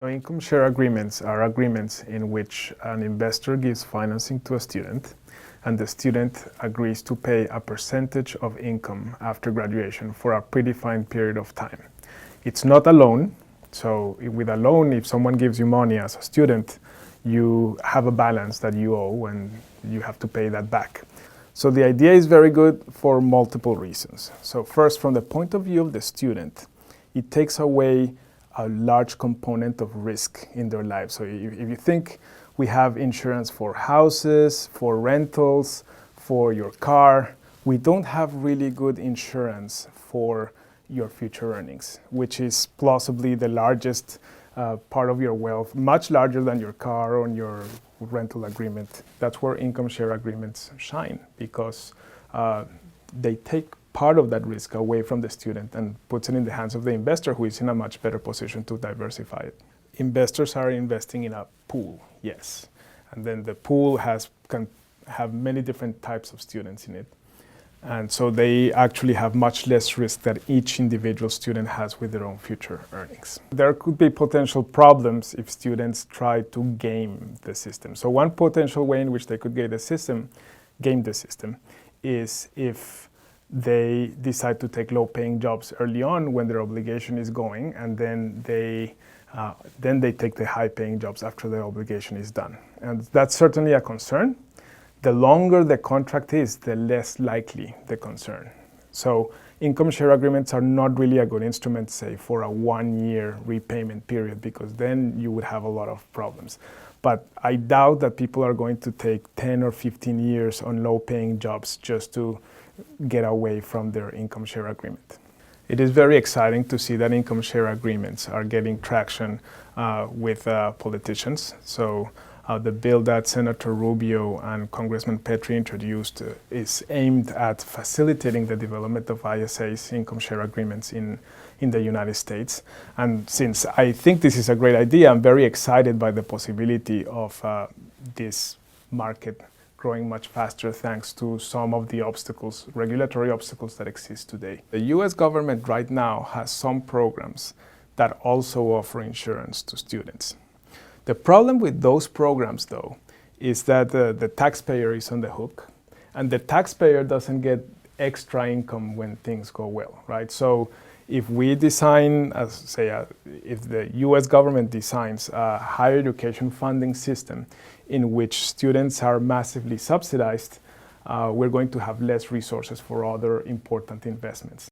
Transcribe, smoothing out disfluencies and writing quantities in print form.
Income share agreements are agreements in which an investor gives financing to a student and the student agrees to pay a percentage of income after graduation for a predefined period of time. It's not a loan, so with a loan, if someone gives you money as a student, you have a balance that you owe and you have to pay that back. So the idea is very good for multiple reasons. So first, from the point of view of the student, it takes away a large component of risk in their life. So if you think we have insurance for houses, for rentals, for your car, we don't have really good insurance for your future earnings, which is plausibly the largest part of your wealth, much larger than your car or your rental agreement. That's where income share agreements shine, because they take part of that risk away from the student and puts it in the hands of the investor, who is in a much better position to diversify it. Investors are investing in a pool, yes. And then the pool can have many different types of students in it. And so they actually have much less risk that each individual student has with their own future earnings. There could be potential problems if students try to game the system. So one potential way in which they could game the system is if they decide to take low-paying jobs early on when their obligation is going, and then they take the high-paying jobs after their obligation is done. And that's certainly a concern. The longer the contract is, the less likely the concern. So income share agreements are not really a good instrument, say, for a one-year repayment period, because then you would have a lot of problems. But I doubt that people are going to take 10 or 15 years on low-paying jobs just to get away from their income share agreement. It is very exciting to see that income share agreements are getting traction with politicians. So the bill that Senator Rubio and Congressman Petrie introduced is aimed at facilitating the development of ISAs, income share agreements, in the United States. And since I think this is a great idea, I'm very excited by the possibility of this market growing much faster thanks to some of the obstacles, regulatory obstacles that exist today. The US government right now has some programs that also offer insurance to students. The problem with those programs, though, is that the taxpayer is on the hook, and the taxpayer doesn't get extra income when things go well, right? So if we design, if the US government designs a higher education funding system in which students are massively subsidized, we're going to have less resources for other important investments.